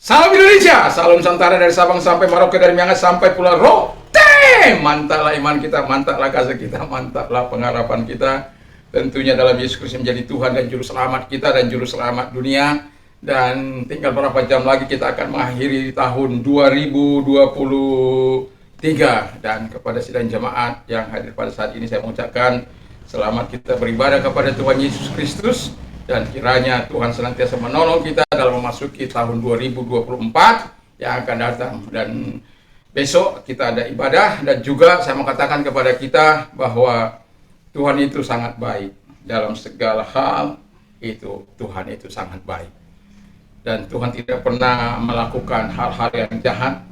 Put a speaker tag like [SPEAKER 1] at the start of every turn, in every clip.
[SPEAKER 1] Salam Indonesia, salam Nusantara dari Sabang sampai Merauke, dari Miangas sampai Pulau Rote. Mantaplah iman kita, mantaplah kasih kita, mantaplah pengharapan kita. Tentunya dalam Yesus Kristus menjadi Tuhan dan Juru Selamat kita dan Juru Selamat dunia. Dan tinggal berapa jam lagi kita akan mengakhiri tahun 2023. Dan kepada sidang jemaat yang hadir pada saat ini saya mengucapkan selamat kita beribadah kepada Tuhan Yesus Kristus. Dan kiranya Tuhan senantiasa menolong kita dalam memasuki tahun 2024 yang akan datang. Dan besok kita ada ibadah, dan juga saya mau katakan kepada kita bahwa Tuhan itu sangat baik. Dalam segala hal itu Tuhan itu sangat baik. Dan Tuhan tidak pernah melakukan hal-hal yang jahat.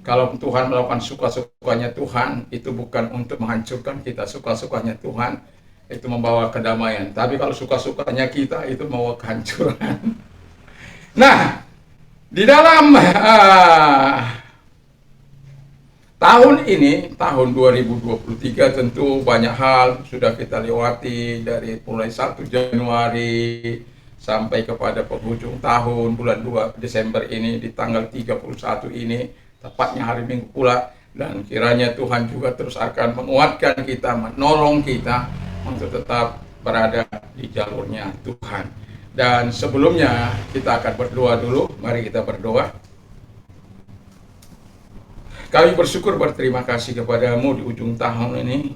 [SPEAKER 1] Kalau Tuhan melakukan suka-sukanya Tuhan, itu bukan untuk menghancurkan kita. Suka-sukanya Tuhan itu membawa kedamaian. Tapi kalau suka-sukanya kita, itu membawa kehancuran. Nah, di dalam tahun ini, tahun 2023, tentu banyak hal sudah kita lewati dari mulai 1 Januari sampai kepada penghujung tahun, bulan 2 Desember ini, di tanggal 31 ini, tepatnya hari Minggu pula. Dan kiranya Tuhan juga terus akan menguatkan kita, menolong kita untuk tetap berada di jalurnya Tuhan. Dan sebelumnya kita akan berdoa dulu. Mari kita berdoa. Kami bersyukur, berterima kasih kepadamu di ujung tahun ini.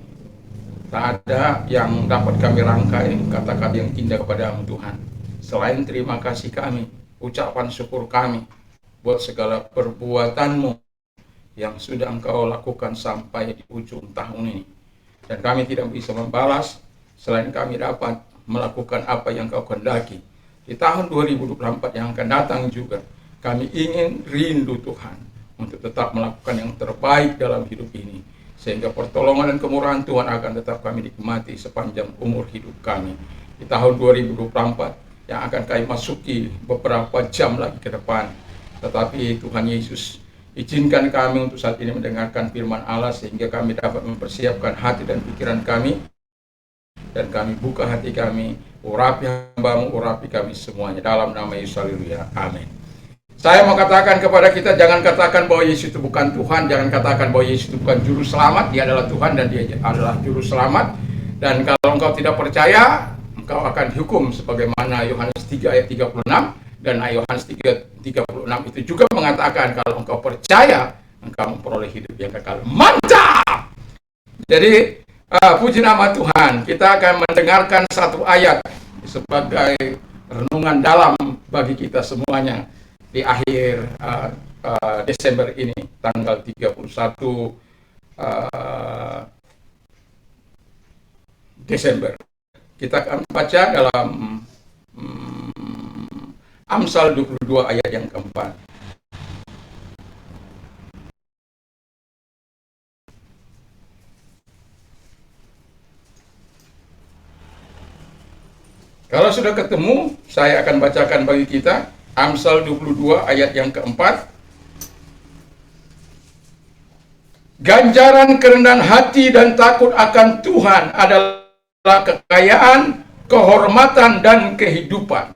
[SPEAKER 1] Tak ada yang dapat kami rangkai kata-kata yang indah kepadamu Tuhan, selain terima kasih kami, ucapan syukur kami buat segala perbuatanmu yang sudah Engkau lakukan sampai di ujung tahun ini. Dan kami tidak bisa membalas selain kami dapat melakukan apa yang Kau kehendaki. Di tahun 2024 yang akan datang juga, kami ingin rindu Tuhan untuk tetap melakukan yang terbaik dalam hidup ini, sehingga pertolongan dan kemurahan Tuhan akan tetap kami nikmati sepanjang umur hidup kami. Di tahun 2024 yang akan kami masuki beberapa jam lagi ke depan. Tetapi Tuhan Yesus, izinkan kami untuk saat ini mendengarkan firman Allah, sehingga kami dapat mempersiapkan hati dan pikiran kami, dan kami buka hati kami, urapi hamba-Mu, urapi kami semuanya, dalam nama Yesus, haleluya, amin. Saya mau katakan kepada kita, jangan katakan bahwa Yesus itu bukan Tuhan, jangan katakan bahwa Yesus itu bukan Juru Selamat. Dia adalah Tuhan dan Dia adalah Juru Selamat. Dan kalau engkau tidak percaya, engkau akan dihukum sebagaimana Yohanes 3 ayat 36. Dan Yohanes 3:36 itu juga mengatakan kalau engkau percaya, engkau memperoleh hidup yang kekal. Mantap! Jadi puji nama Tuhan. Kita akan mendengarkan satu ayat sebagai renungan dalam bagi kita semuanya di akhir Desember ini, tanggal 31 Desember. Kita akan baca dalam Amsal 22 ayat yang keempat. Kalau sudah ketemu, saya akan bacakan bagi kita Amsal 22 ayat yang keempat. Ganjaran kerendahan hati dan takut akan Tuhan adalah kekayaan, kehormatan, dan kehidupan.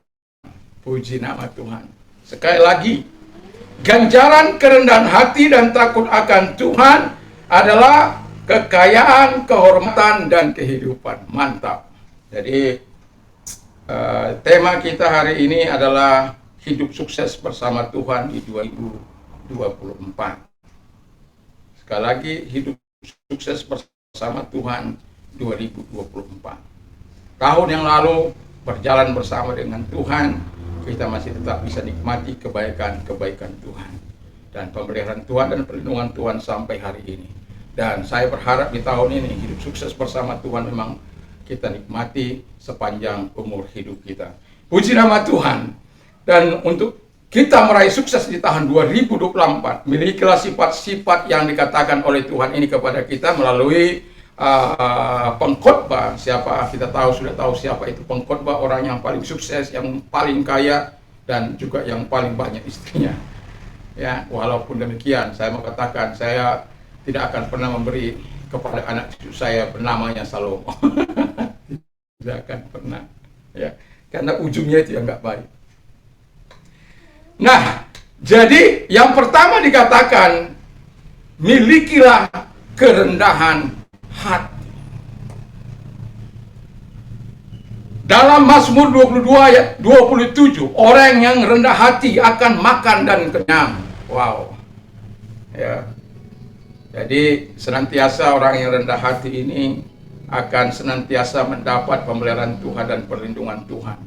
[SPEAKER 1] Puji nama Tuhan. Sekali lagi, ganjaran kerendahan hati dan takut akan Tuhan adalah kekayaan, kehormatan, dan kehidupan. Mantap. Jadi tema kita hari ini adalah hidup sukses bersama Tuhan di 2024. Sekali lagi, hidup sukses bersama Tuhan 2024. Tahun yang lalu berjalan bersama dengan Tuhan, kita masih tetap bisa nikmati kebaikan-kebaikan Tuhan dan pemeliharaan Tuhan dan perlindungan Tuhan sampai hari ini. Dan saya berharap di tahun ini hidup sukses bersama Tuhan memang kita nikmati sepanjang umur hidup kita. Puji nama Tuhan. Dan untuk kita meraih sukses di tahun 2024, milikilah sifat-sifat yang dikatakan oleh Tuhan ini kepada kita melalui pengkhotbah. Siapa kita tahu, sudah tahu siapa itu pengkhotbah, orang yang paling sukses, yang paling kaya, dan juga yang paling banyak istrinya. Ya, walaupun demikian, saya mau katakan saya tidak akan pernah memberi kepada anak cucu saya bernamanya Salomo. Tidak akan pernah, ya, karena ujungnya itu yang nggak baik. Nah, Jadi yang pertama dikatakan, milikilah kerendahan hati. Dalam Mazmur 22 ayat 27, orang yang rendah hati akan makan dan kenyang. Wow. Ya. Jadi senantiasa orang yang rendah hati ini akan senantiasa mendapat pemeliharaan Tuhan dan perlindungan Tuhan.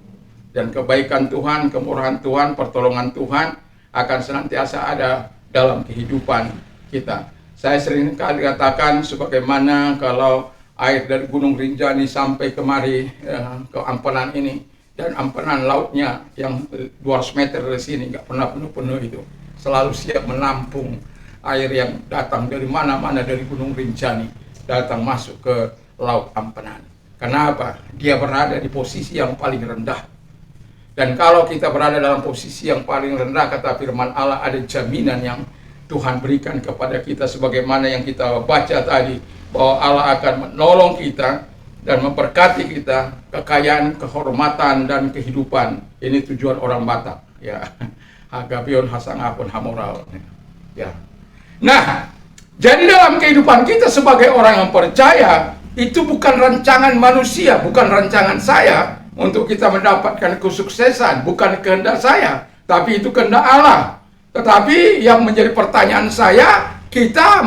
[SPEAKER 1] Dan kebaikan Tuhan, kemurahan Tuhan, pertolongan Tuhan akan senantiasa ada dalam kehidupan kita. Saya sering kali katakan sebagaimana kalau air dari Gunung Rinjani sampai kemari ke Ampenan ini, dan ampenan lautnya yang 200 meter dari sini nggak pernah penuh-penuh itu, selalu siap menampung air yang datang dari mana-mana dari Gunung Rinjani datang masuk ke Laut Ampenan. Kenapa? Dia berada di posisi yang paling rendah. Dan kalau kita berada dalam posisi yang paling rendah, kata firman Allah, ada jaminan yang Tuhan berikan kepada kita sebagaimana yang kita baca tadi, bahwa Allah akan menolong kita dan memberkati kita, kekayaan, kehormatan, dan kehidupan. Ini tujuan orang Batak, ya. Hagabion hasangapun hamoral. Ya. Nah, jadi dalam kehidupan kita sebagai orang yang percaya, itu bukan rancangan manusia, bukan rancangan saya untuk kita mendapatkan kesuksesan, bukan kehendak saya, tapi itu kehendak Allah. Tetapi yang menjadi pertanyaan saya,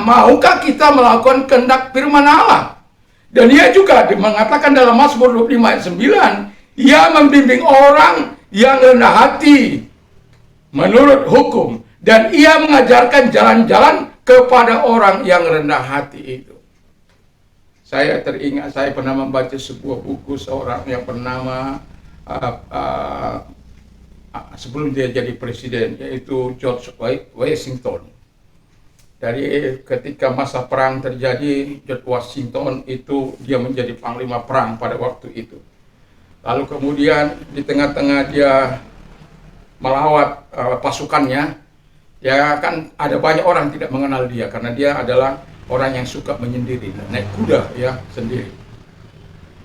[SPEAKER 1] maukah kita melakukan kehendak firman Allah? Dan dia juga mengatakan dalam Mazmur 25 ayat 9, ia membimbing orang yang rendah hati menurut hukum, dan ia mengajarkan jalan-jalan kepada orang yang rendah hati itu. Saya teringat, saya pernah membaca sebuah buku seorang yang bernama sebelum dia jadi presiden, yaitu George Washington. Dari ketika masa perang terjadi, George Washington itu dia menjadi panglima perang pada waktu itu. Lalu kemudian di tengah-tengah dia melawat pasukannya, ya kan ada banyak orang tidak mengenal dia karena dia adalah orang yang suka menyendiri, naik kuda ya sendiri.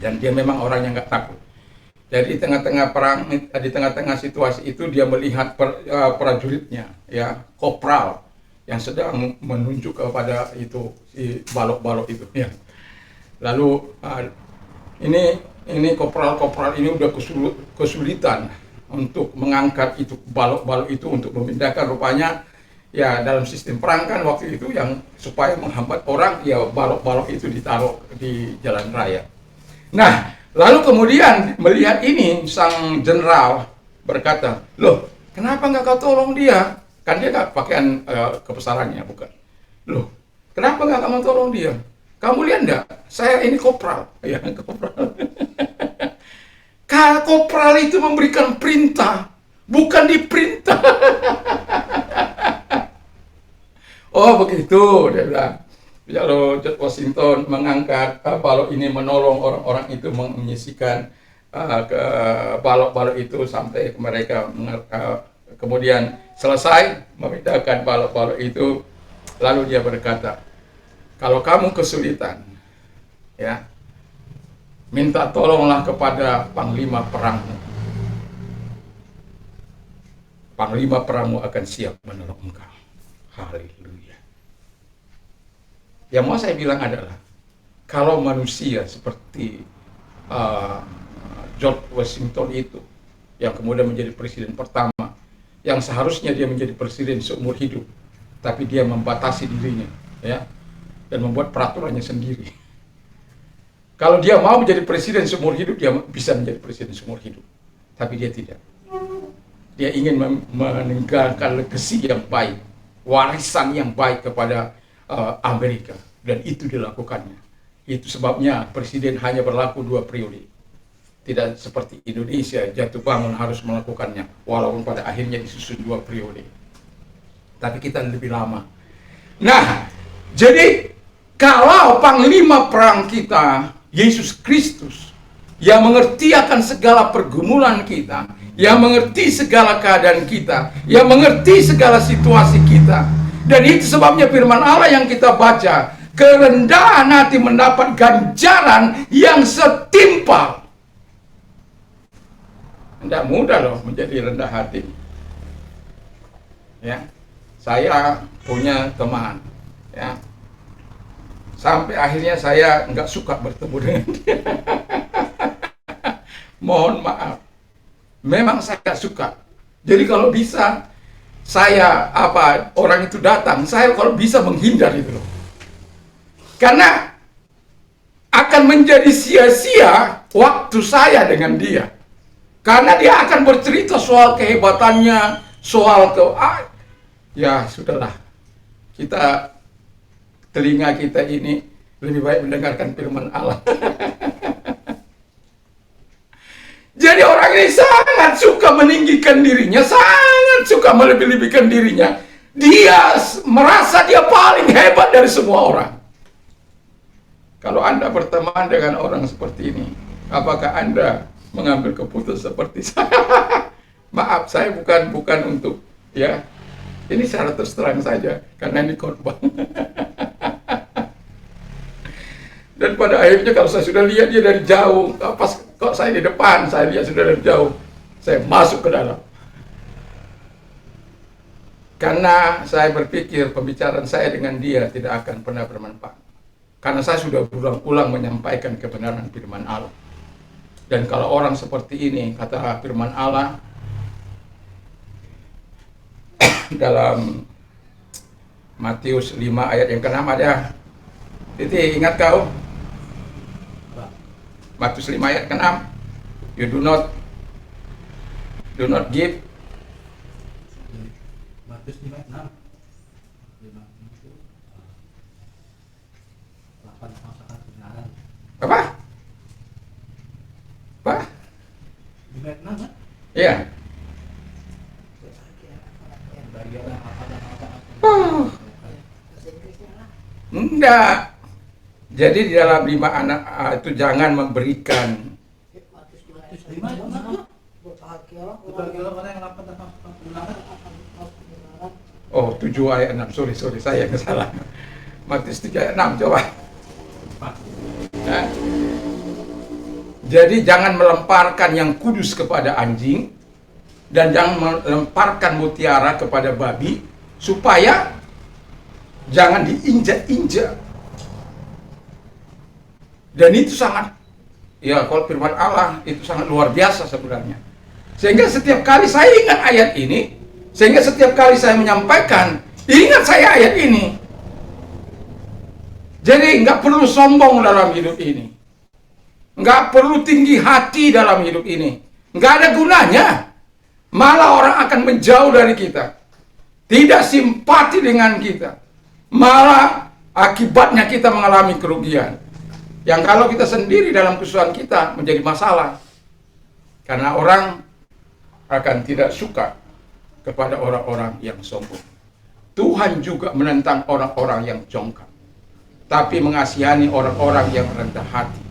[SPEAKER 1] Dan dia memang orang yang nggak takut. Jadi di tengah-tengah perang, di tengah-tengah situasi itu dia melihat prajuritnya, ya kopral yang sedang menunjuk kepada itu si balok-balok itu. Ya. Lalu ini kopral ini udah kesulitan untuk mengangkat itu balok-balok itu untuk memindahkan, rupanya. Ya, dalam sistem perang kan waktu itu yang supaya menghambat orang, ya balok-balok itu ditaruh di jalan raya. Nah, lalu kemudian melihat ini, sang jenderal berkata, loh, kenapa nggak kau tolong dia? Kan dia nggak pakaian kebesarannya, bukan? Loh, kenapa nggak kamu tolong dia? Kamu lihat nggak? Saya ini kopral. Ya, kopral. Kopral itu memberikan perintah, bukan diperintah. Oh begitu, dia bilang. Lalu George Washington mengangkat balok ini, menolong orang-orang itu menyisikan ke balok-balok itu sampai mereka kemudian selesai memindahkan balok-balok itu. Lalu dia berkata, kalau kamu kesulitan, ya minta tolonglah kepada panglima perangmu. Panglima perangmu akan siap menolong engkau. Haleluya. Yang mau saya bilang adalah, kalau manusia seperti George Washington itu, yang kemudian menjadi presiden pertama, yang seharusnya dia menjadi presiden seumur hidup, tapi dia membatasi dirinya, ya, dan membuat peraturannya sendiri. Kalau dia mau menjadi presiden seumur hidup, dia bisa menjadi presiden seumur hidup, tapi dia tidak. Dia ingin meninggalkan legacy yang baik, warisan yang baik kepada Amerika, dan itu dilakukannya. Itu sebabnya presiden hanya berlaku 2 periode. Tidak seperti Indonesia, jatuh bangun harus melakukannya, walaupun pada akhirnya disusun 2 periode. Tapi kita lebih lama. Nah, jadi kalau panglima perang kita, Yesus Kristus, yang mengerti akan segala pergumulan kita, yang mengerti segala keadaan kita, yang mengerti segala situasi kita. Dan itu sebabnya firman Allah yang kita baca, kerendahan hati mendapat ganjaran yang setimpal. Tidak mudah loh menjadi rendah hati. Ya, saya punya teman, ya, sampai akhirnya saya nggak suka bertemu dengan dia. Mohon maaf, memang saya nggak suka. Jadi kalau bisa saya orang itu datang, saya kalau bisa menghindar itu loh. Karena akan menjadi sia-sia waktu saya dengan dia. Karena dia akan bercerita soal kehebatannya, soal ya sudahlah. Telinga kita ini lebih baik mendengarkan firman Allah. Jadi orang ini sangat suka meninggikan dirinya, sangat suka melebih-lebihkan dirinya. Dia merasa dia paling hebat dari semua orang. Kalau Anda berteman dengan orang seperti ini, apakah Anda mengambil keputusan seperti saya? Maaf, saya bukan untuk, ya, ini secara terus terang saja, karena ini korban. Dan pada akhirnya kalau saya sudah lihat dia dari jauh, pas kok saya di depan, saya lihat sudah dari jauh, saya masuk ke dalam. Karena saya berpikir pembicaraan saya dengan dia tidak akan pernah bermanfaat. Karena saya sudah berulang-ulang menyampaikan kebenaran firman Allah. Dan kalau orang seperti ini, kata firman Allah dalam Matius 5 ayat yang ke-6 ada. Titi, ingat kau? Matius 5 ayat ke-6. You do not give.
[SPEAKER 2] Matius 5 ayat 6.
[SPEAKER 1] Apa?
[SPEAKER 2] 5 ayat 6 kan?
[SPEAKER 1] Iya. Enggak. Jadi di dalam 5 anak itu jangan memberikan. Oh, 7 ayat 6. Sorry, saya yang salah. Matius 3 ayat 6, coba. Nah. Jadi jangan melemparkan yang kudus kepada anjing, dan jangan melemparkan mutiara kepada babi, supaya jangan diinjak-injak. Dan itu sangat, ya kalau firman Allah itu sangat luar biasa sebenarnya. Sehingga setiap kali saya ingat ayat ini, sehingga setiap kali saya menyampaikan, ingat saya ayat ini. Jadi nggak perlu sombong dalam hidup ini, nggak perlu tinggi hati dalam hidup ini, nggak ada gunanya. Malah orang akan menjauh dari kita, tidak simpati dengan kita, malah akibatnya kita mengalami kerugian. Yang kalau kita sendiri dalam kesusahan kita menjadi masalah. Karena orang akan tidak suka kepada orang-orang yang sombong. Tuhan juga menentang orang-orang yang jongkak, tapi mengasihani orang-orang yang rendah hati.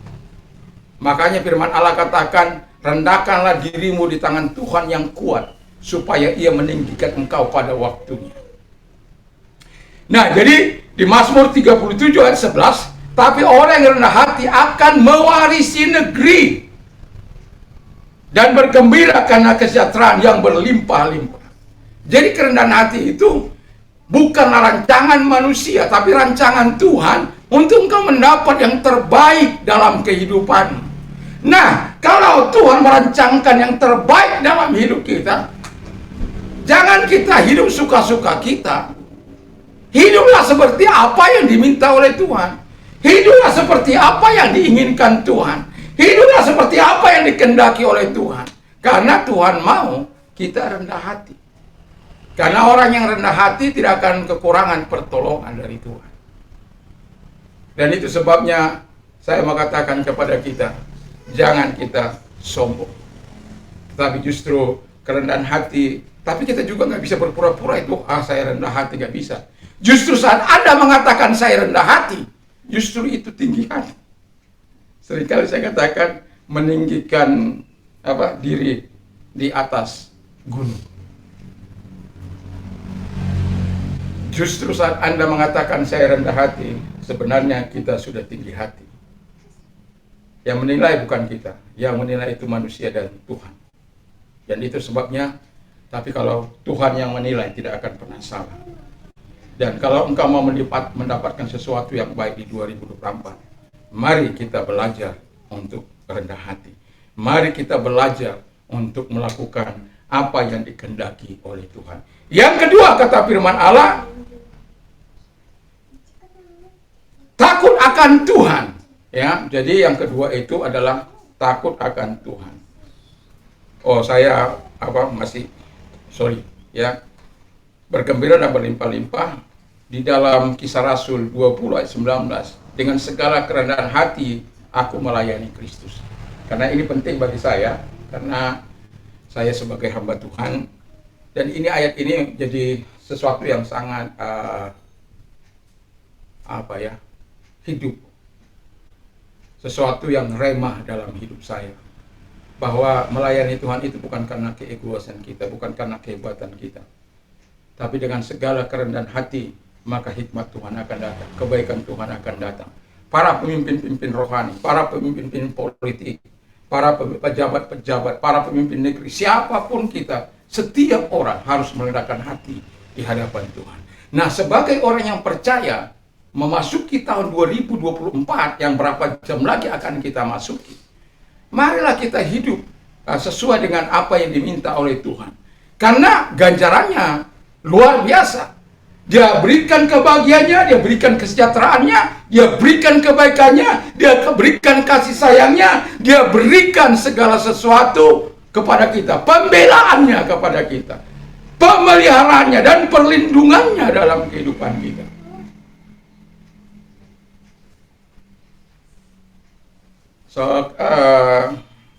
[SPEAKER 1] Makanya firman Allah katakan, rendahkanlah dirimu di tangan Tuhan yang kuat, supaya ia meninggikan engkau pada waktunya. Nah, jadi di Mazmur 37 ayat 11, tapi orang yang rendah hati akan mewarisi negeri dan bergembira karena kesejahteraan yang berlimpah-limpah. Jadi kerendahan hati itu bukanlah rancangan manusia, tapi rancangan Tuhan untuk engkau mendapat yang terbaik dalam kehidupan. Nah, kalau Tuhan merancangkan yang terbaik dalam hidup kita, jangan kita hidup suka-suka kita. Hiduplah seperti apa yang diminta oleh Tuhan. Hiduplah seperti apa yang diinginkan Tuhan. Hiduplah seperti apa yang dikehendaki oleh Tuhan. Karena Tuhan mau kita rendah hati. Karena orang yang rendah hati tidak akan kekurangan pertolongan dari Tuhan. Dan itu sebabnya saya mau katakan kepada kita, jangan kita sombong. Tapi justru kerendahan hati. Tapi kita juga nggak bisa berpura-pura itu, saya rendah hati, nggak bisa. Justru saat Anda mengatakan saya rendah hati, justru itu tinggi hati. Seringkali saya katakan meninggikan diri di atas gunung. Justru saat Anda mengatakan saya rendah hati, sebenarnya kita sudah tinggi hati. Yang menilai bukan kita, yang menilai itu manusia dan Tuhan. Dan itu sebabnya Tapi kalau Tuhan yang menilai, tidak akan pernah salah. Dan kalau engkau mau mendapatkan sesuatu yang baik di 2024, mari kita belajar untuk rendah hati. Mari kita belajar untuk melakukan apa yang dikehendaki oleh Tuhan. Yang kedua, kata firman Allah, takut akan Tuhan. Ya, jadi yang kedua itu adalah takut akan Tuhan. Oh, saya bergembira dan berlimpah-limpah di dalam Kisah Rasul 20 ayat 19. Dengan segala kerendahan hati aku melayani Kristus. Karena ini penting bagi saya, karena saya sebagai hamba Tuhan, dan ini ayat ini jadi sesuatu yang sangat hidup, sesuatu yang remah dalam hidup saya, bahwa melayani Tuhan itu bukan karena keegoisan kita, bukan karena kehebatan kita, tapi dengan segala kerendahan hati, maka hikmat Tuhan akan datang, kebaikan Tuhan akan datang. Para pemimpin-pemimpin rohani, para pemimpin politik, para pejabat-pejabat, para pemimpin negeri, siapapun kita, setiap orang harus merendahkan hati di hadapan Tuhan. Nah, sebagai orang yang percaya, memasuki tahun 2024 yang berapa jam lagi akan kita masuki, marilah kita hidup sesuai dengan apa yang diminta oleh Tuhan. Karena ganjarannya luar biasa. Dia berikan kebahagiaannya, dia berikan kesejahteraannya, dia berikan kebaikannya, dia berikan kasih sayangnya, dia berikan segala sesuatu kepada kita, pembelaannya kepada kita, pemeliharaannya dan perlindungannya dalam kehidupan kita.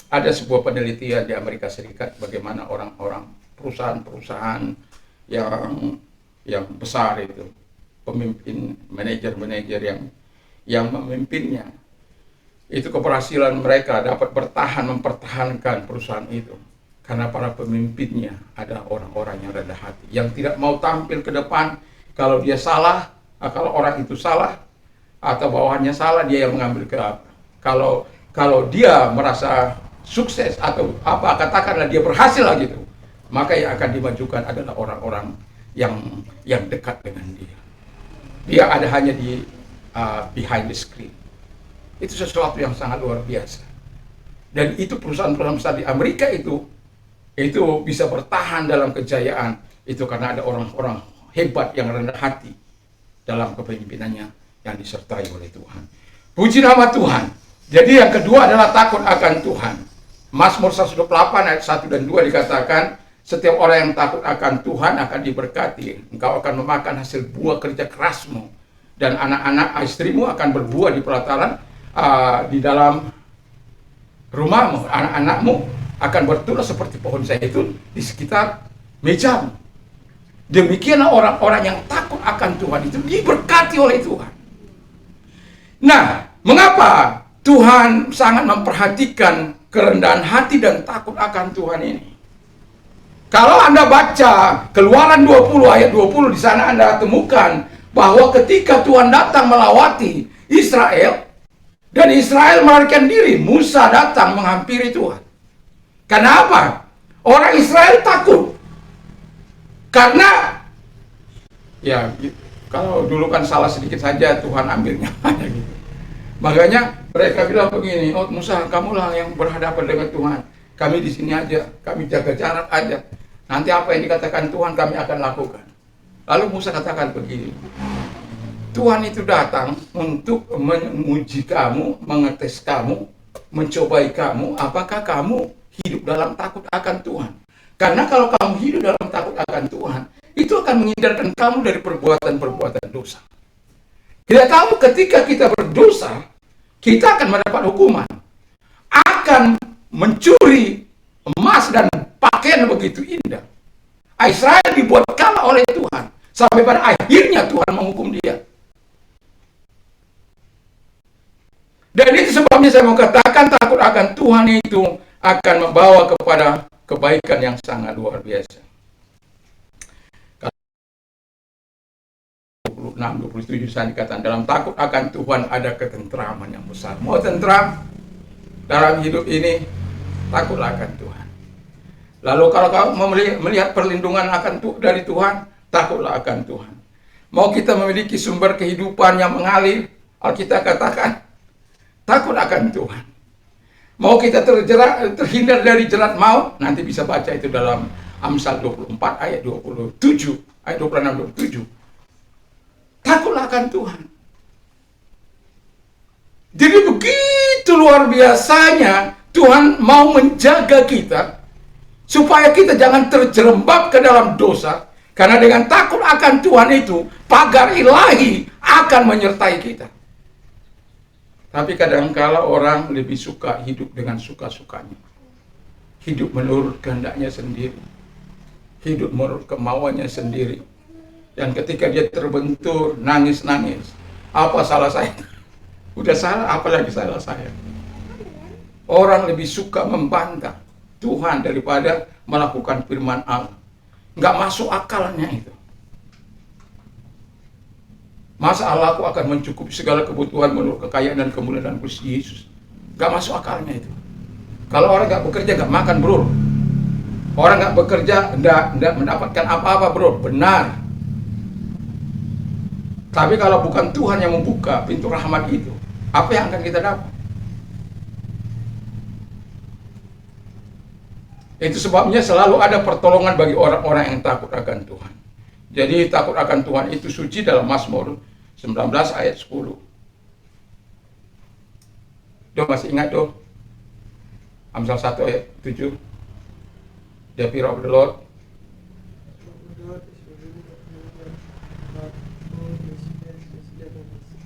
[SPEAKER 1] Ada sebuah penelitian di Amerika Serikat bagaimana orang-orang perusahaan-perusahaan yang besar itu, pemimpin, manajer-manajer yang memimpinnya, itu keberhasilan mereka dapat mempertahankan perusahaan itu karena para pemimpinnya adalah orang-orang yang rendah hati, yang tidak mau tampil ke depan kalau dia salah, kalau orang itu salah atau bawahannya salah, dia yang mengambil ke apa. Kalau dia merasa sukses atau katakanlah dia berhasil lah gitu, maka yang akan dimajukan adalah orang-orang yang dekat dengan dia. Dia ada hanya di behind the screen. Itu sesuatu yang sangat luar biasa. Dan itu perusahaan-perusahaan besar di Amerika itu bisa bertahan dalam kejayaan itu karena ada orang-orang hebat yang rendah hati dalam kepemimpinannya yang disertai oleh Tuhan. Puji nama Tuhan. Jadi yang kedua adalah takut akan Tuhan. Mazmur 128 ayat 1 dan 2 dikatakan, setiap orang yang takut akan Tuhan akan diberkati. Engkau akan memakan hasil buah kerja kerasmu, dan anak-anak istrimu akan berbuah di pelataran di dalam rumahmu. Anak-anakmu akan bertunas seperti pohon zaitun di sekitar mejamu. Demikianlah orang-orang yang takut akan Tuhan itu diberkati oleh Tuhan. Nah, mengapa Tuhan sangat memperhatikan kerendahan hati dan takut akan Tuhan ini? Kalau Anda baca Keluaran 20 ayat 20, di sana Anda temukan bahwa ketika Tuhan datang melawati Israel dan Israel melarikan diri, Musa datang menghampiri Tuhan. Kenapa? Orang Israel takut. Karena ya kalau dulu kan salah sedikit saja Tuhan ambilnya gitu. Makanya mereka bilang begini, "Oh Musa, kamulah yang berhadapan dengan Tuhan. Kami di sini aja, kami jaga jarak aja. Nanti apa yang dikatakan Tuhan kami akan lakukan." Lalu Musa katakan begini, Tuhan itu datang untuk menguji kamu, mengetes kamu, mencobai kamu, apakah kamu hidup dalam takut akan Tuhan. Karena kalau kamu hidup dalam takut akan Tuhan, itu akan menghindarkan kamu dari perbuatan-perbuatan dosa. Kita tahu ketika kita berdosa, kita akan mendapat hukuman. Akan mencuri emas dan pakaian begitu indah. Israel dibuat kalah oleh Tuhan. Sampai pada akhirnya Tuhan menghukum dia. Dan itu sebabnya saya mau katakan takut akan Tuhan itu akan membawa kepada kebaikan yang sangat luar biasa. 26-27 saya dikatakan dalam takut akan Tuhan ada ketentraman yang besar. Mau tentram dalam hidup ini, takutlah akan Tuhan. Lalu kalau kau melihat perlindungan dari Tuhan, takutlah akan Tuhan. Mau kita memiliki sumber kehidupan yang mengalir, Alkitab katakan, takut akan Tuhan. Mau kita terhindar dari jerat maut, nanti bisa baca itu dalam Amsal 24 ayat 27, ayat 26-27. Takutlah akan Tuhan. Jadi begitu luar biasanya Tuhan mau menjaga kita supaya kita jangan terjerembab ke dalam dosa. Karena dengan takut akan Tuhan itu, pagar ilahi akan menyertai kita. Tapi kadangkala orang lebih suka hidup dengan suka-sukanya. Hidup menurut kehendaknya sendiri. Hidup menurut kemauannya sendiri. Dan ketika dia terbentur, nangis-nangis. Apa salah saya? Udah salah, apalagi salah saya? Orang lebih suka membantah Tuhan daripada melakukan firman Allah. Nggak masuk akalnya itu. Masa Allah aku akan mencukupi segala kebutuhan menurut kekayaan dan kemuliaan dan Kristus Yesus. Nggak masuk akalnya itu. Kalau orang nggak bekerja nggak makan, bro. Orang nggak bekerja nggak mendapatkan apa-apa, bro. Benar. Tapi kalau bukan Tuhan yang membuka pintu rahmat itu, apa yang akan kita dapat? Itu sebabnya selalu ada pertolongan bagi orang-orang yang takut akan Tuhan. Jadi takut akan Tuhan itu suci dalam Mazmur 19 ayat 10. Doh masih ingat doh? Amsal 1 ayat 7. The fear of the Lord.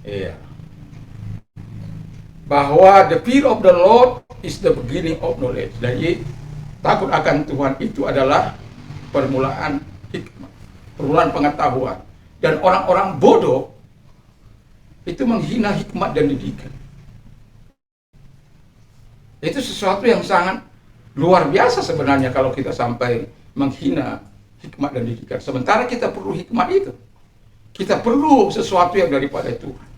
[SPEAKER 1] Iya. Bahwa the fear of the Lord is the beginning of knowledge. Jadi takut akan Tuhan itu adalah permulaan hikmah, permulaan pengetahuan. Dan orang-orang bodoh itu menghina hikmat dan didikan. Itu sesuatu yang sangat luar biasa sebenarnya kalau kita sampai menghina hikmat dan didikan. Sementara kita perlu hikmat itu. Kita perlu sesuatu yang daripada Tuhan.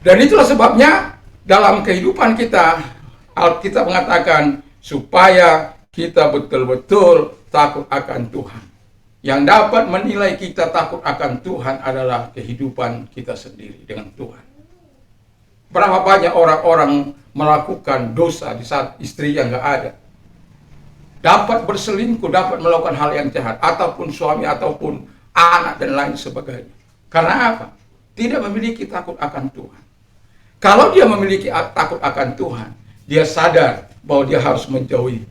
[SPEAKER 1] Dan itulah sebabnya dalam kehidupan kita, Alkitab mengatakan, supaya kita betul-betul takut akan Tuhan. Yang dapat menilai kita takut akan Tuhan adalah kehidupan kita sendiri dengan Tuhan. Berapa banyak orang-orang melakukan dosa di saat istri yang gak ada. Dapat berselingkuh, dapat melakukan hal yang jahat, ataupun suami, ataupun anak, dan lain sebagainya. Karena apa? Tidak memiliki takut akan Tuhan. Kalau dia memiliki takut akan Tuhan, dia sadar bahwa dia harus menjauhi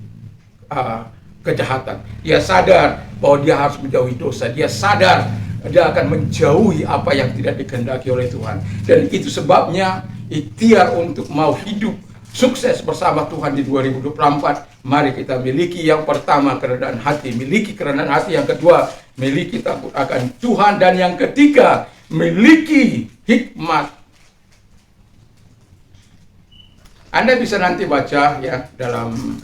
[SPEAKER 1] kejahatan. Dia sadar bahwa dia harus menjauhi dosa. Dia sadar dia akan menjauhi apa yang tidak dikehendaki oleh Tuhan. Dan itu sebabnya ikhtiar untuk mau hidup sukses bersama Tuhan di 2024. Mari kita miliki yang pertama kerendahan hati. Miliki kerendahan hati. Yang kedua, miliki takut akan Tuhan. Dan yang ketiga, miliki hikmat. Anda bisa nanti baca ya dalam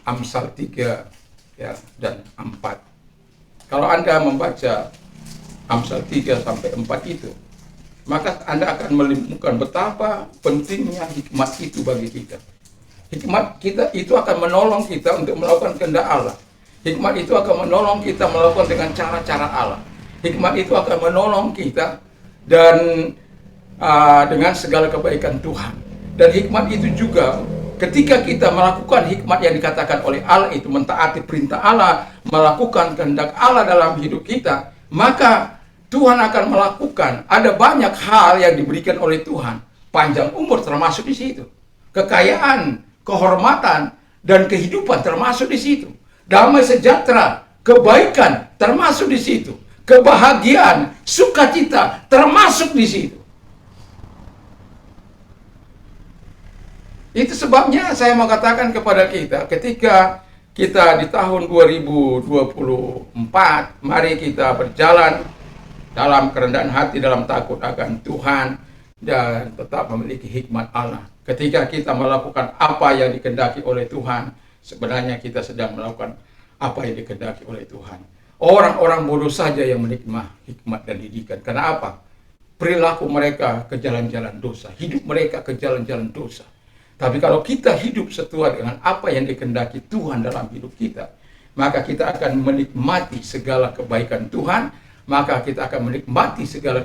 [SPEAKER 1] Amsal 3 ya dan 4. Kalau Anda membaca Amsal 3 sampai 4 itu, maka Anda akan menemukan betapa pentingnya hikmat itu bagi kita. Hikmat kita itu akan menolong kita untuk melakukan kehendak Allah. Hikmat itu akan menolong kita melakukan dengan cara-cara Allah. Hikmat itu akan menolong kita dan dengan segala kebaikan Tuhan. Dan hikmat itu juga ketika kita melakukan hikmat yang dikatakan oleh Allah itu, mentaati perintah Allah, melakukan kehendak Allah dalam hidup kita, maka Tuhan akan melakukan, ada banyak hal yang diberikan oleh Tuhan. Panjang umur termasuk di situ. Kekayaan, kehormatan, dan kehidupan termasuk di situ. Damai sejahtera, kebaikan termasuk di situ. Kebahagiaan, sukacita termasuk di situ. Itu sebabnya saya mau katakan kepada kita, ketika kita di tahun 2024, mari kita berjalan dalam kerendahan hati, dalam takut akan Tuhan, dan tetap memiliki hikmat Allah. Ketika kita melakukan apa yang dikehendaki oleh Tuhan, sebenarnya kita sedang melakukan apa yang dikehendaki oleh Tuhan. Orang-orang bodoh saja yang menikmati hikmat dan didikan. Karena apa? perilaku mereka ke jalan-jalan dosa, hidup mereka ke jalan-jalan dosa. Tapi kalau kita hidup sesuai dengan apa yang dikehendaki Tuhan dalam hidup kita, maka kita akan menikmati segala kebaikan Tuhan, maka kita akan menikmati segala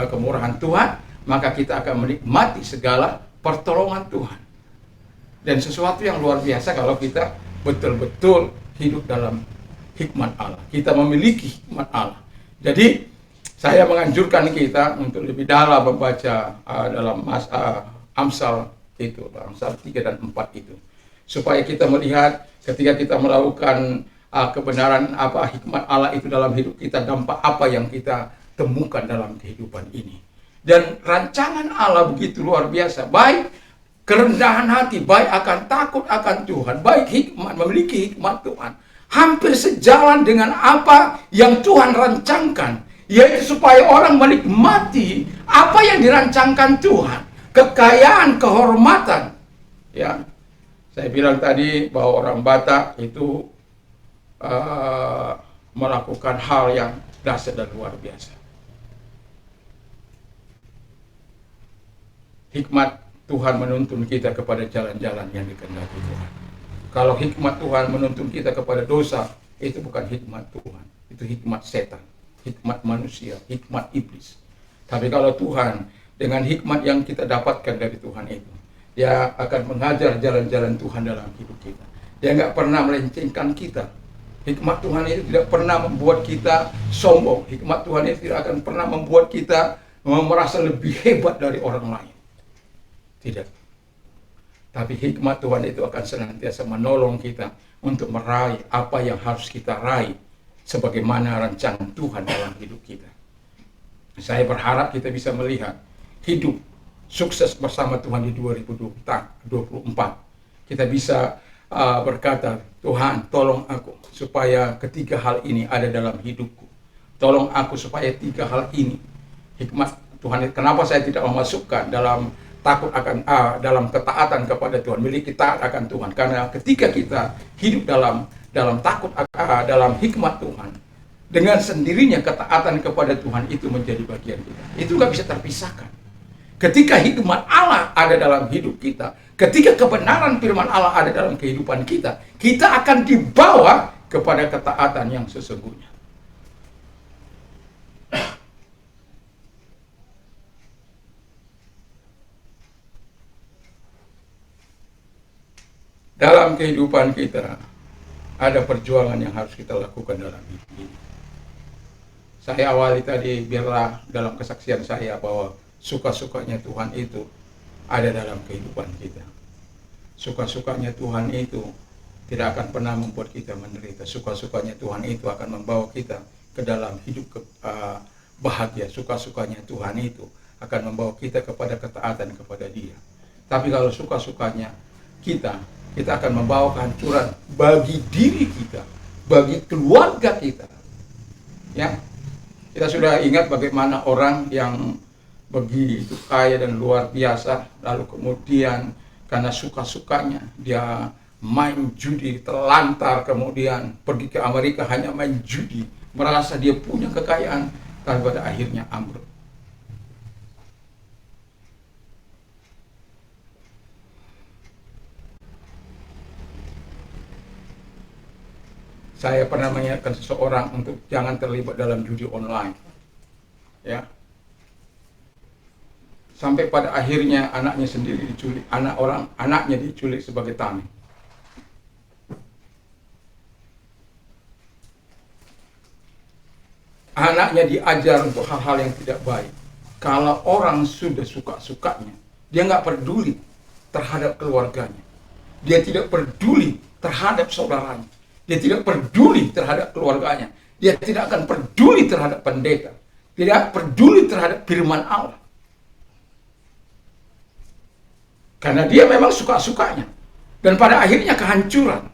[SPEAKER 1] kemurahan Tuhan, maka kita akan menikmati segala pertolongan Tuhan. Dan sesuatu yang luar biasa kalau kita betul-betul hidup dalam hikmat Allah. Kita memiliki hikmat Allah. Jadi saya menganjurkan kita untuk lebih dalam membaca dalam Amsal itu, Amsal 3 dan 4 itu. Supaya kita melihat ketika kita melakukan kebenaran hikmat Allah itu dalam hidup kita, dampak apa yang kita temukan dalam kehidupan ini. Dan rancangan Allah begitu luar biasa, baik kerendahan hati, baik akan takut akan Tuhan, baik hikmat, memiliki hikmat Tuhan, hampir sejalan dengan apa yang Tuhan rancangkan, yaitu supaya orang menikmati apa yang dirancangkan Tuhan, kekayaan, kehormatan. Ya, saya bilang tadi bahwa orang Batak itu melakukan hal yang dahsyat dan luar biasa. Hikmat Tuhan menuntun kita kepada jalan-jalan yang dikehendaki Tuhan. Kalau hikmat Tuhan menuntun kita kepada dosa, itu bukan hikmat Tuhan, itu hikmat setan, hikmat manusia, hikmat iblis. Tapi kalau Tuhan dengan hikmat yang kita dapatkan dari Tuhan itu, Dia akan mengajar jalan-jalan Tuhan dalam hidup kita. Dia nggak pernah melencengkan kita. Hikmat Tuhan itu tidak pernah membuat kita sombong. Hikmat Tuhan itu tidak akan pernah membuat kita merasa lebih hebat dari orang lain. Tidak. Tapi hikmat Tuhan itu akan senantiasa menolong kita untuk meraih apa yang harus kita raih sebagaimana rancangan Tuhan dalam hidup kita. Saya berharap kita bisa melihat hidup sukses bersama Tuhan di 2024. Kita bisa berkata, Tuhan tolong aku supaya ketiga hal ini ada dalam hidupku. Tolong aku supaya tiga hal ini. Hikmat Tuhan, kenapa saya tidak memasukkan dalam takut akan dalam ketaatan kepada Tuhan, miliki taat akan Tuhan. Karena ketika kita hidup dalam takut dalam hikmat Tuhan, dengan sendirinya ketaatan kepada Tuhan itu menjadi bagian kita. Itu nggak bisa terpisahkan. Ketika hikmat Allah ada dalam hidup kita, ketika kebenaran firman Allah ada dalam kehidupan kita, kita akan dibawa kepada ketaatan yang sesungguhnya. Dalam kehidupan kita, ada perjuangan yang harus kita lakukan dalam hidup ini. Saya awali tadi, biarlah dalam kesaksian saya bahwa suka-sukanya Tuhan itu ada dalam kehidupan kita. Suka-sukanya Tuhan itu tidak akan pernah membuat kita menderita. Suka-sukanya Tuhan itu akan membawa kita ke dalam hidup bahagia. Suka-sukanya Tuhan itu akan membawa kita kepada ketaatan kepada Dia. Tapi kalau suka-sukanya kita akan membawa kehancuran bagi diri kita, bagi keluarga kita. Ya, kita sudah ingat bagaimana orang yang begitu kaya dan luar biasa, lalu kemudian karena suka-sukanya dia main judi, terlantar, kemudian pergi ke Amerika hanya main judi, merasa dia punya kekayaan, tapi pada akhirnya ambruk. Saya pernah mengingatkan seseorang untuk jangan terlibat dalam judi online. Ya. Sampai pada akhirnya anaknya sendiri diculik, anaknya diculik sebagai tameng. Anaknya diajar untuk hal-hal yang tidak baik. Kalau orang sudah suka-sukanya, dia nggak peduli terhadap keluarganya. Dia tidak peduli terhadap saudaranya. Dia tidak peduli terhadap keluarganya. Dia tidak akan peduli terhadap pendeta. Tidak peduli terhadap firman Allah. Karena dia memang suka-sukanya. Dan pada akhirnya kehancuran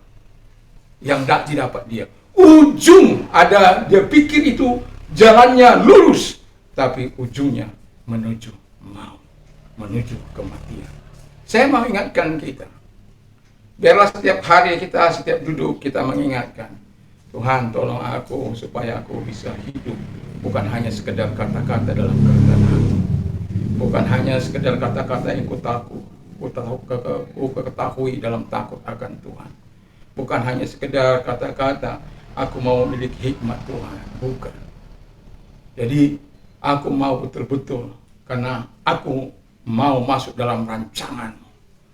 [SPEAKER 1] yang tidak didapat dia. Ujung ada, dia pikir itu jalannya lurus. Tapi ujungnya menuju maut. Menuju kematian. Saya mau ingatkan kita. Biarlah setiap hari kita, setiap duduk kita mengingatkan, Tuhan tolong aku supaya aku bisa hidup, bukan hanya sekedar kata-kata dalam kerendahan hati. Bukan hanya sekedar kata-kata yang ku ketahui dalam takut akan Tuhan. Bukan hanya sekedar kata-kata aku mau memiliki hikmat Tuhan, bukan. Jadi aku mau betul-betul, karena aku mau masuk dalam rancangan.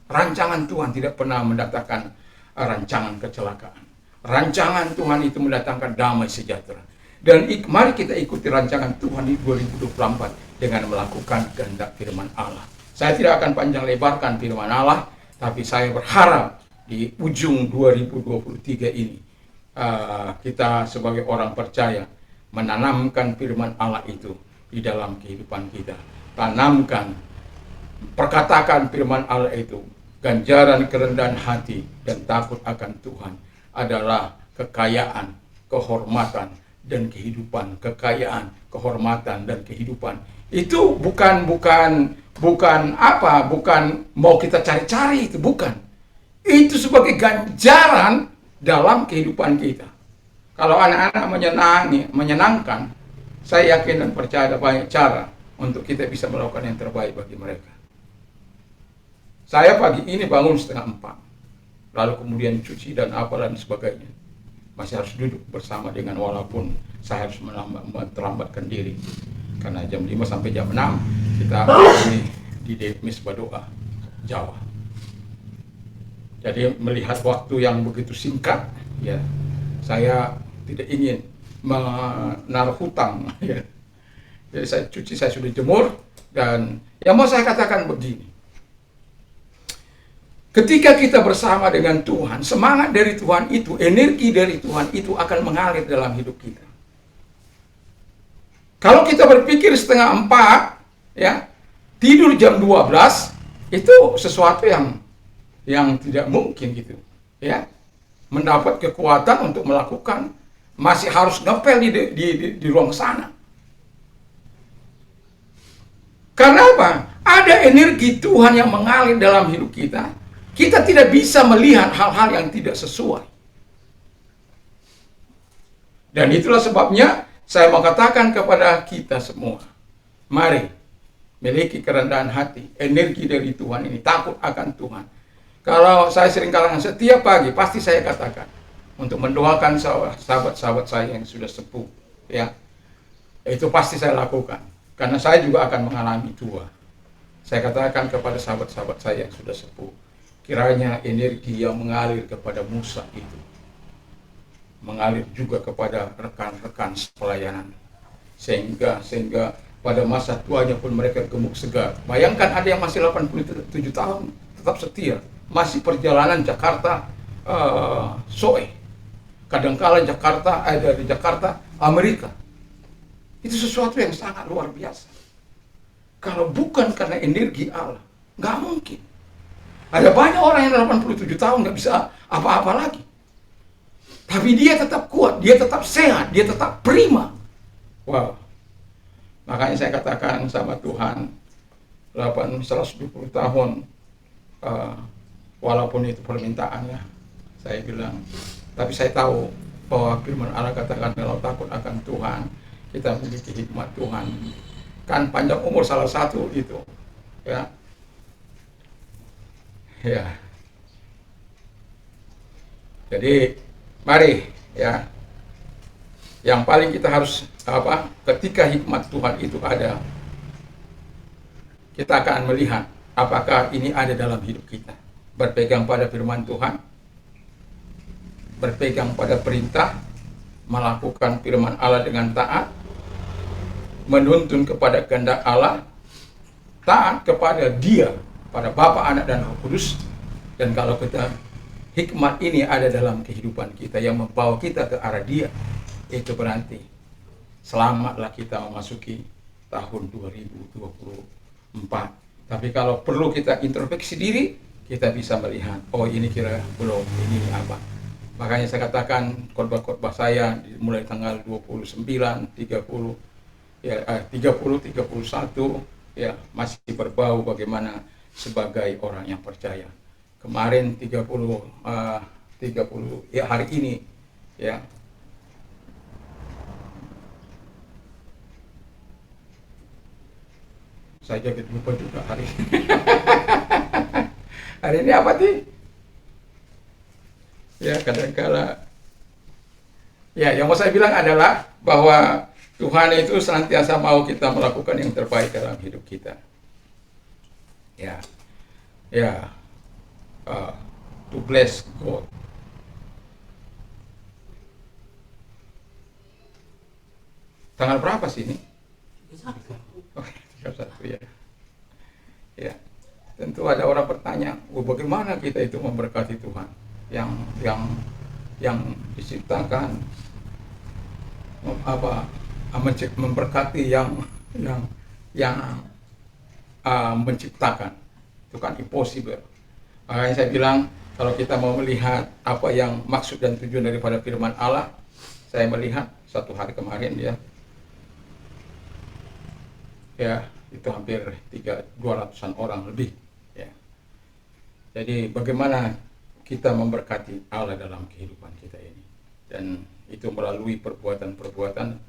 [SPEAKER 1] Rancangan Tuhan tidak pernah mendatangkan rancangan kecelakaan. Rancangan Tuhan itu mendatangkan damai sejahtera. Dan mari kita ikuti rancangan Tuhan di 2024 dengan melakukan kehendak firman Allah. Saya tidak akan panjang lebarkan firman Allah, tapi saya berharap di ujung 2023 ini kita sebagai orang percaya menanamkan firman Allah itu di dalam kehidupan kita. Tanamkan, perkatakan firman Allah itu. Ganjaran kerendahan hati dan takut akan Tuhan adalah kekayaan, kehormatan, dan kehidupan. Kekayaan, kehormatan, dan kehidupan. Itu bukan mau kita cari-cari, itu bukan. Itu sebagai ganjaran dalam kehidupan kita. Kalau anak-anak menyenangkan, saya yakin dan percaya ada banyak cara untuk kita bisa melakukan yang terbaik bagi mereka. Saya pagi ini bangun 3:30, lalu kemudian cuci dan apa dan sebagainya. Masih harus duduk bersama dengan, walaupun saya harus terlambatkan diri. Karena jam 5 sampai jam 6 kita di Demis Badoa, Jawa. Jadi melihat waktu yang begitu singkat, ya saya tidak ingin menaruh hutang. Ya. Jadi saya cuci, saya sudah jemur, dan yang mau saya katakan begini. Ketika kita bersama dengan Tuhan, semangat dari Tuhan itu, energi dari Tuhan itu akan mengalir dalam hidup kita. Kalau kita berpikir 3:30, ya, tidur jam 12, itu sesuatu yang tidak mungkin gitu, ya. Mendapat kekuatan untuk melakukan, masih harus ngepel di ruang sana. Karena apa? Ada energi Tuhan yang mengalir dalam hidup kita. Kita tidak bisa melihat hal-hal yang tidak sesuai. Dan itulah sebabnya saya mau katakan kepada kita semua, mari miliki kerendahan hati, energi dari Tuhan ini, takut akan Tuhan. Kalau saya sering katakan setiap pagi, pasti saya katakan untuk mendoakan sahabat-sahabat saya yang sudah sepuh, ya, itu pasti saya lakukan, karena saya juga akan mengalami tua. Saya katakan kepada sahabat-sahabat saya yang sudah sepuh, kiranya energi yang mengalir kepada Musa itu mengalir juga kepada rekan-rekan pelayanan, sehingga pada masa tuanya pun mereka gemuk segar. Bayangkan ada yang masih 87 tahun tetap setia, masih perjalanan Jakarta Soe, kadangkala dari Jakarta Amerika. Itu sesuatu yang sangat luar biasa. Kalau bukan karena energi Allah, nggak mungkin. Ada banyak orang yang 87 tahun nggak bisa apa-apa lagi. Tapi dia tetap kuat, dia tetap sehat, dia tetap prima. Wow. Makanya saya katakan sama Tuhan, 120 tahun, walaupun itu permintaannya, saya bilang, tapi saya tahu bahwa firman Allah katakan kalau takut akan Tuhan, kita memiliki hikmat Tuhan. Kan panjang umur salah satu itu, ya. Ya. Jadi mari, ya. Yang paling kita harus ketika hikmat Tuhan itu ada, kita akan melihat apakah ini ada dalam hidup kita. Berpegang pada firman Tuhan, berpegang pada perintah, melakukan firman Allah dengan taat, menuntun kepada kehendak Allah, taat kepada Dia, pada Bapa, Anak, dan Roh Kudus. Dan kalau kita hikmat ini ada dalam kehidupan kita yang membawa kita ke arah Dia, itu berarti selamatlah kita memasuki tahun 2024. Tapi kalau perlu kita introspeksi diri, kita bisa melihat, oh ini kira belum, ini apa. Makanya saya katakan khotbah-khotbah saya mulai tanggal 29, 30, ya 30, 31, ya masih berbau bagaimana sebagai orang yang percaya. Kemarin 30 ya hari ini, ya Saya jadi lupa juga hari ini. Hari ini apa sih? Ya kadang-kala. Ya, yang mau saya bilang adalah bahwa Tuhan itu senantiasa mau kita melakukan yang terbaik dalam hidup kita. Ya, ya, to bless God. Tanggal berapa sih ini? Oh, 31 ya. Ya, tentu ada orang bertanya, bagaimana kita itu memberkati Tuhan yang diciptakan memberkati yang menciptakan, itu kan impossible. Makanya saya bilang kalau kita mau melihat apa yang maksud dan tujuan daripada firman Allah, saya melihat satu hari kemarin ya itu hampir 200-an orang lebih ya. Jadi bagaimana kita memberkati Allah dalam kehidupan kita ini, dan itu melalui perbuatan-perbuatan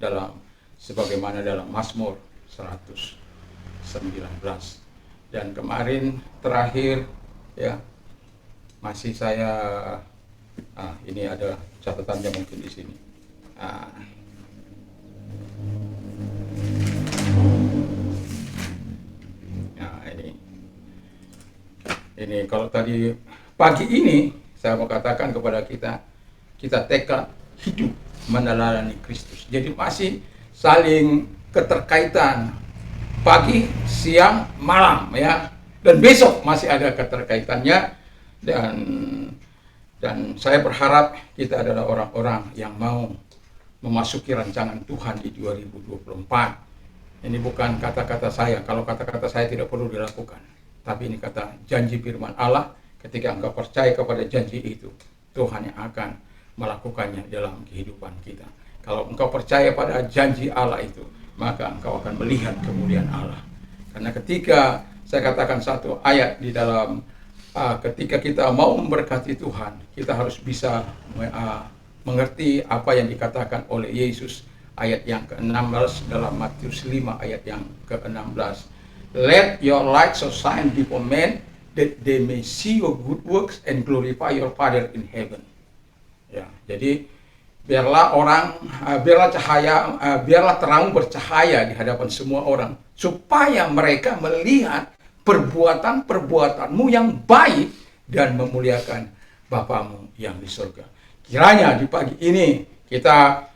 [SPEAKER 1] sebagaimana dalam Mazmur 119. Dan kemarin terakhir ya, masih saya ini ada catatannya mungkin di sini. Ini kalau tadi pagi ini saya mau katakan kepada kita tekad hidup meneladani Kristus. Jadi masih saling keterkaitan, pagi, siang, malam ya. Dan besok masih ada keterkaitannya, dan saya berharap kita adalah orang-orang yang mau memasuki rancangan Tuhan di 2024. Ini bukan kata-kata saya, kalau kata-kata saya tidak perlu dilakukan. Tapi ini kata janji firman Allah, ketika engkau percaya kepada janji itu, Tuhan yang akan melakukannya dalam kehidupan kita. Kalau engkau percaya pada janji Allah itu, maka engkau akan melihat kemuliaan Allah. Karena ketika saya katakan satu ayat di dalam, ketika kita mau memberkati Tuhan, kita harus bisa mengerti apa yang dikatakan oleh Yesus, ayat yang ke-16 dalam Matius 5 ayat yang ke-16. Let your light so shine before men, that they may see your good works and glorify your Father in heaven. Ya, jadi biarlah terang bercahaya di hadapan semua orang, supaya mereka melihat perbuatan-perbuatanmu yang baik dan memuliakan Bapamu yang di surga. Kiranya di pagi ini kita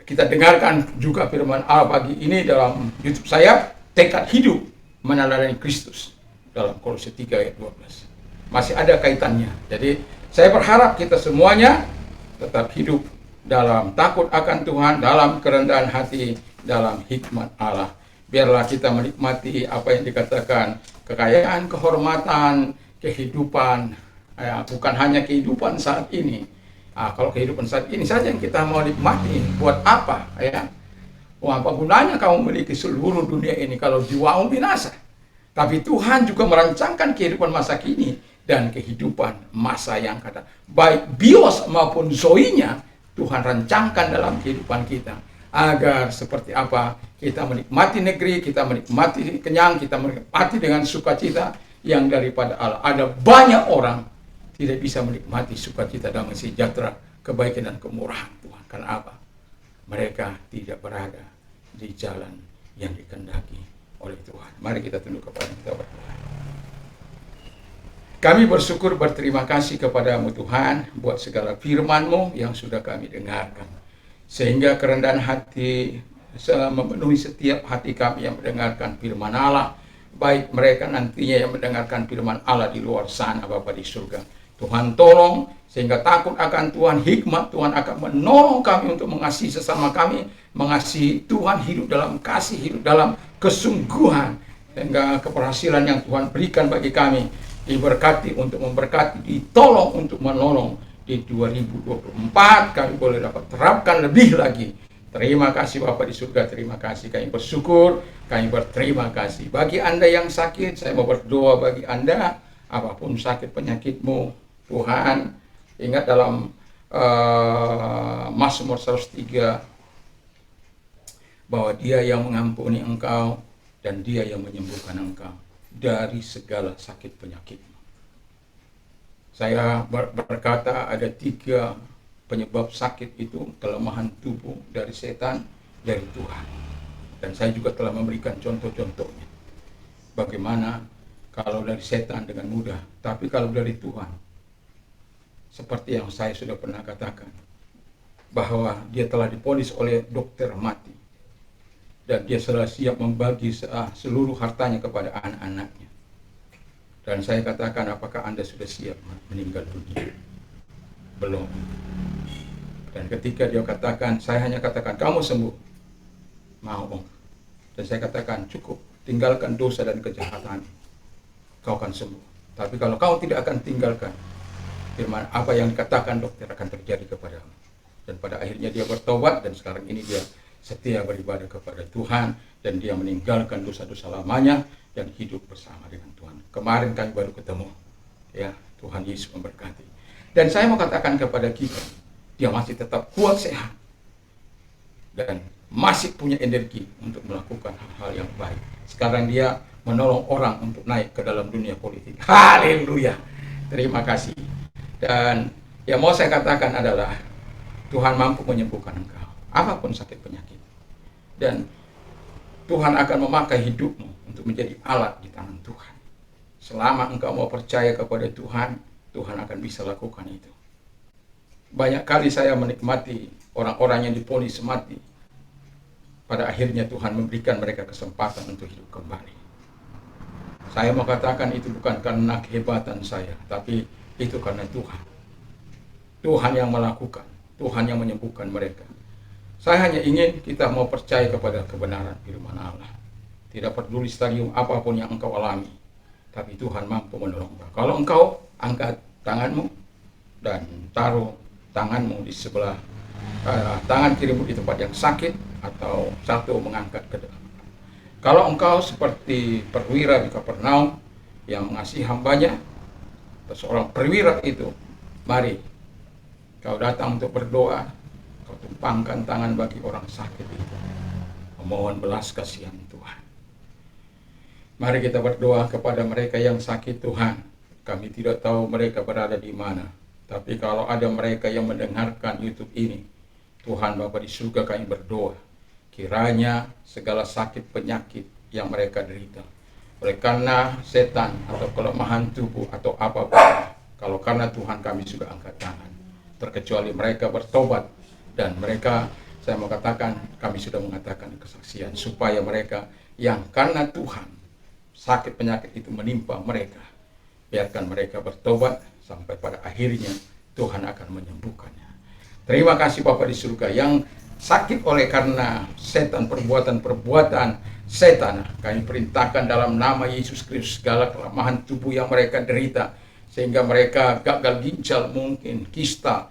[SPEAKER 1] dengarkan juga firman Allah pagi ini dalam YouTube saya, tekad hidup meneladani Kristus, dalam Kolose 3 ayat 12. Masih ada kaitannya. Jadi saya berharap kita semuanya tetap hidup dalam takut akan Tuhan, dalam kerendahan hati, dalam hikmat Allah. Biarlah kita menikmati apa yang dikatakan kekayaan, kehormatan, kehidupan, bukan hanya kehidupan saat ini. Kalau kehidupan saat ini saja yang kita mau nikmati, buat apa ya? Apa gunanya kamu memiliki seluruh dunia ini kalau jiwamu binasa? Tapi Tuhan juga merancangkan kehidupan masa kini dan kehidupan masa yang akan datang. Baik bios maupun zoinya, Tuhan rancangkan dalam kehidupan kita. Agar seperti apa kita menikmati negeri, kita menikmati kenyang, kita menikmati dengan sukacita yang daripada Allah. Ada banyak orang tidak bisa menikmati sukacita, damai sejahtera, kebaikan dan kemurahan Tuhan. Karena apa? Mereka tidak berada di jalan yang dikehendaki oleh Tuhan. Mari kita tunduk kepada kita berdoa. Kami bersyukur, berterima kasih kepadamu Tuhan, buat segala firman-Mu yang sudah kami dengarkan. Sehingga kerendahan hati memenuhi setiap hati kami yang mendengarkan firman Allah. Baik mereka nantinya yang mendengarkan firman Allah di luar sana, Bapa di surga. Tuhan tolong, sehingga takut akan Tuhan, hikmat Tuhan akan menolong kami untuk mengasihi sesama kami, mengasihi Tuhan, hidup dalam kasih, hidup dalam kesungguhan, sehingga keberhasilan yang Tuhan berikan bagi kami diberkati untuk memberkati, ditolong untuk menolong di 2024 kami boleh dapat terapkan lebih lagi. Terima kasih Bapa di surga, terima kasih, kami bersyukur, kami berterima kasih. Bagi Anda yang sakit, saya mau berdoa bagi Anda, apapun sakit penyakitmu, Tuhan, ingat dalam Mazmur 103 bahwa Dia yang mengampuni engkau dan Dia yang menyembuhkan engkau dari segala sakit penyakit. Saya berkata ada 3 penyebab sakit itu: kelemahan tubuh dari setan, dari Tuhan. Dan saya juga telah memberikan contoh-contohnya. Bagaimana kalau dari setan dengan mudah, tapi kalau dari Tuhan, seperti yang saya sudah pernah katakan, bahwa dia telah diponis oleh dokter mati, dan dia sudah siap membagi seluruh hartanya kepada anak-anaknya. Dan saya katakan, apakah Anda sudah siap meninggal dunia? Belum. Dan ketika dia katakan, saya hanya katakan, kamu sembuh. Mau, Om. Dan saya katakan, cukup, tinggalkan dosa dan kejahatan, kau akan sembuh. Tapi kalau kau tidak akan tinggalkan, firman apa yang dikatakan dokter akan terjadi kepadamu. Dan pada akhirnya dia bertobat, dan sekarang ini dia setia beribadah kepada Tuhan, dan dia meninggalkan dosa-dosa lamanya dan hidup bersama dengan Tuhan. Kemarin kami baru ketemu. Ya, Tuhan Yesus memberkati. Dan saya mau katakan kepada kita, dia masih tetap kuat, sehat, dan masih punya energi untuk melakukan hal-hal yang baik. Sekarang dia menolong orang untuk naik ke dalam dunia politik. Haleluya. Terima kasih. Dan yang mau saya katakan adalah Tuhan mampu menyembuhkan engkau, apapun sakit penyakit. Dan Tuhan akan memakai hidupmu untuk menjadi alat di tangan Tuhan. Selama engkau mau percaya kepada Tuhan, Tuhan akan bisa lakukan itu. Banyak kali saya menikmati orang-orang yang diponis mati. Pada akhirnya Tuhan memberikan mereka kesempatan untuk hidup kembali. Saya mau katakan itu bukan karena kehebatan saya, tapi itu karena Tuhan. Tuhan yang melakukan, Tuhan yang menyembuhkan mereka. Saya hanya ingin kita mau percaya kepada kebenaran firman Allah. Tidak peduli stadium apapun yang engkau alami, tapi Tuhan mampu menolong. Kalau engkau angkat tanganmu dan taruh tanganmu di sebelah tangan kirimu di tempat yang sakit, atau satu mengangkat ke dalam. Kalau engkau seperti perwira di Kapernaum yang mengasihi hambanya, seorang perwira itu, mari kau datang untuk berdoa, kau tumpangkan tangan bagi orang sakit itu, memohon belas kasihan Tuhan. Mari kita berdoa kepada mereka yang sakit. Tuhan, kami tidak tahu mereka berada di mana, tapi kalau ada mereka yang mendengarkan YouTube ini, Tuhan Bapa di surga, kami berdoa, kiranya segala sakit penyakit yang mereka derita, oleh karena setan atau kelemahan tubuh atau apapun, kalau karena Tuhan kami sudah angkat tangan, terkecuali mereka bertobat. Dan mereka, saya mau katakan, kami sudah mengatakan kesaksian, supaya mereka yang karena Tuhan sakit penyakit itu menimpa mereka, biarkan mereka bertobat, sampai pada akhirnya Tuhan akan menyembuhkannya. Terima kasih Bapa di surga, yang sakit oleh karena setan, perbuatan-perbuatan setan, kami perintahkan dalam nama Yesus Kristus, segala kelemahan tubuh yang mereka derita, sehingga mereka gagal ginjal, mungkin kista,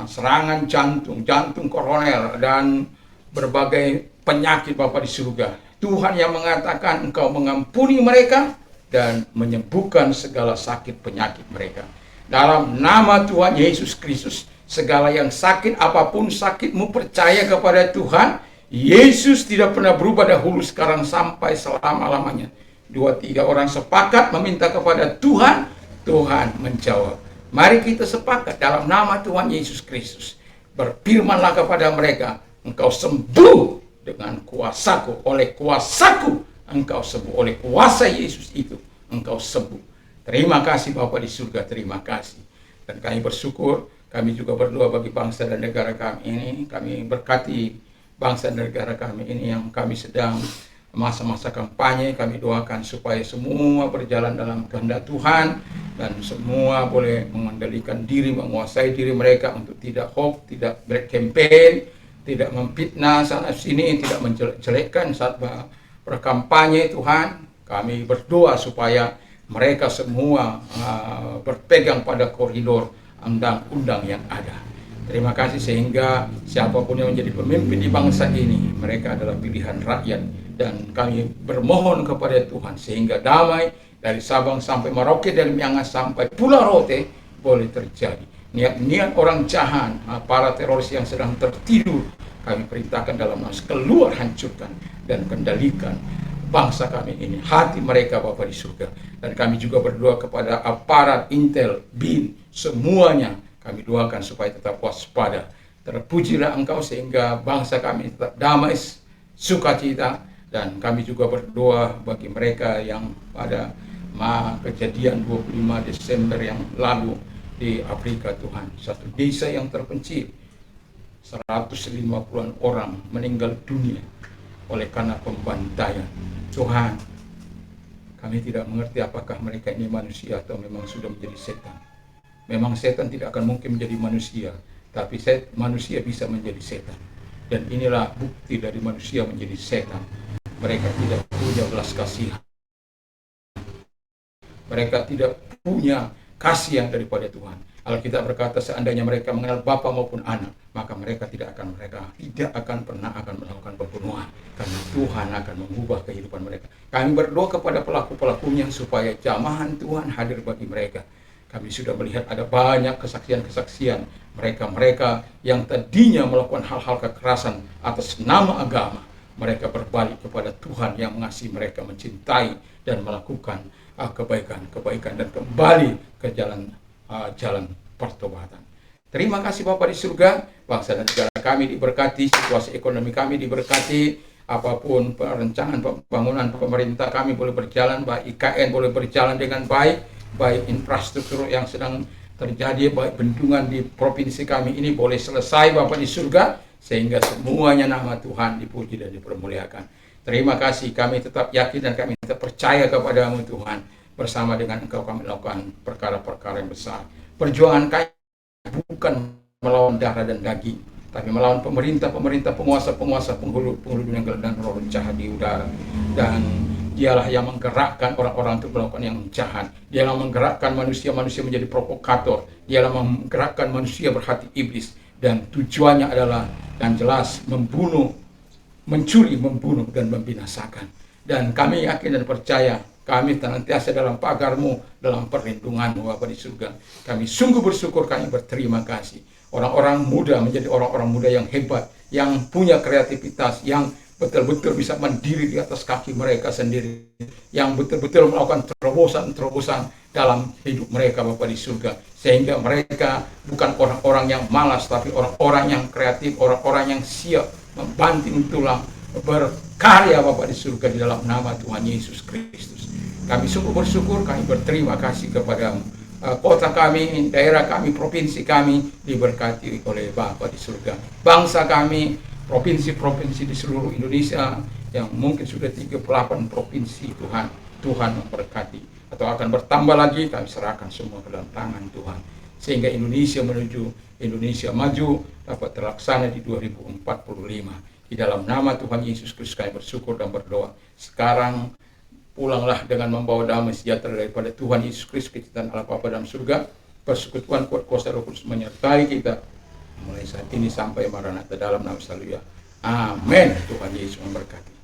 [SPEAKER 1] serangan jantung koroner, dan berbagai penyakit Bapa di surga. Tuhan yang mengatakan engkau mengampuni mereka dan menyembuhkan segala sakit penyakit mereka. Dalam nama Tuhan Yesus Kristus, segala yang sakit, apapun sakitmu, percaya kepada Tuhan. Yesus tidak pernah berubah dahulu, sekarang, sampai selama-lamanya. 2-3 orang sepakat meminta kepada Tuhan, Tuhan menjawab. Mari kita sepakat dalam nama Tuhan Yesus Kristus. Berfirmanlah kepada mereka, engkau sembuh dengan kuasaku, oleh kuasaku engkau sembuh, oleh kuasa Yesus itu engkau sembuh. Terima kasih Bapa di surga, terima kasih. Dan kami bersyukur, kami juga berdoa bagi bangsa dan negara kami ini. Kami berkati bangsa dan negara kami ini yang kami sedang masa-masa kampanye. Kami doakan supaya semua berjalan dalam kehendak Tuhan, dan semua boleh mengendalikan diri, menguasai diri mereka untuk tidak hoax, tidak berkampanye, tidak memfitnah sana sini, tidak menjelek-jelekkan saat berkampanye. Tuhan, kami berdoa supaya mereka semua berpegang pada koridor undang-undang yang ada. Terima kasih, sehingga siapapun yang menjadi pemimpin di bangsa ini, mereka adalah pilihan rakyat. Dan kami bermohon kepada Tuhan, sehingga damai dari Sabang sampai Merauke, dari Miangas sampai Pulau Rote boleh terjadi. niat-niat orang jahat, para teroris yang sedang tertidur, kami perintahkan dalam nama keluar, hancurkan dan kendalikan bangsa kami ini, hati mereka Bapa di surga. Dan kami juga berdoa kepada aparat Intel, BIN, semuanya kami doakan supaya tetap waspada. Terpujilah Engkau sehingga bangsa kami tetap damai, sukacita. Dan kami juga berdoa bagi mereka yang pada kejadian 25 Desember yang lalu di Afrika Tuhan, satu desa yang terpencil, 150-an orang meninggal dunia oleh karena pembantaian. Tuhan, kami tidak mengerti apakah mereka ini manusia atau memang sudah menjadi setan. Memang setan tidak akan mungkin menjadi manusia, tapi manusia bisa menjadi setan. Dan inilah bukti dari manusia menjadi setan. Mereka tidak punya belas kasihan. Mereka tidak punya kasihan daripada Tuhan. Alkitab berkata seandainya mereka mengenal bapa maupun anak, maka mereka tidak akan pernah melakukan pembunuhan, karena Tuhan akan mengubah kehidupan mereka. Kami berdoa kepada pelaku-pelakunya supaya jamahan Tuhan hadir bagi mereka. Kami sudah melihat ada banyak kesaksian-kesaksian mereka yang tadinya melakukan hal-hal kekerasan atas nama agama. Mereka berbalik kepada Tuhan yang mengasihi mereka, mencintai dan melakukan kebaikan dan kembali ke jalan pertobatan. Terima kasih Bapa di surga, bangsa dan negara kami diberkati, situasi ekonomi kami diberkati, apapun perencanaan pembangunan pemerintah kami boleh berjalan baik, IKN boleh berjalan dengan baik infrastruktur yang sedang terjadi, baik bendungan di provinsi kami ini boleh selesai Bapa di surga, sehingga semuanya nama Tuhan dipuji dan dipermuliakan. Terima kasih, kami tetap yakin dan kami tetap percaya kepadamu Tuhan. Bersama dengan Engkau kami melakukan perkara-perkara yang besar. Perjuangan kami bukan melawan darah dan daging, tapi melawan pemerintah, penguasa, penghulu dunia gelap dan roh jahat di udara. Dan dialah yang menggerakkan orang-orang untuk melakukan yang jahat. Dialah menggerakkan manusia-manusia menjadi provokator. Dialah menggerakkan manusia berhati iblis. Dan tujuannya adalah yang jelas mencuri, membunuh, dan membinasakan. Dan kami yakin dan percaya, kami senantiasa dalam pagar-Mu, dalam perlindungan-Mu Bapa di surga. Kami sungguh bersyukur, kami berterima kasih. Orang-orang muda menjadi orang-orang muda yang hebat, yang punya kreativitas, yang betul-betul bisa mandiri di atas kaki mereka sendiri, yang betul-betul melakukan terobosan-terobosan dalam hidup mereka Bapa di surga, sehingga mereka bukan orang-orang yang malas, tapi orang-orang yang kreatif, orang-orang yang siap membanting tulang, berkarya Bapa di surga di dalam nama Tuhan Yesus Kristus. Kami sungguh bersyukur, kami berterima kasih kepada-Mu. Kota kami, daerah kami, provinsi kami diberkati oleh Bapa di surga. Bangsa kami, provinsi-provinsi di seluruh Indonesia yang mungkin sudah 38 provinsi, Tuhan memberkati, atau akan bertambah lagi, kami serahkan semua ke dalam tangan Tuhan, sehingga Indonesia menuju Indonesia maju dapat terlaksana di 2045. Di dalam nama Tuhan Yesus Kristus kami bersyukur dan berdoa. Sekarang pulanglah dengan membawa damai sejahtera daripada Tuhan Yesus Kristus dan Allah Bapa dalam surga. Persekutuan kuat kuasa Roh Kudus menyertai kita mulai saat ini sampai Maranatha dalam nama Haleluya. Amin. Tuhan Yesus memberkati.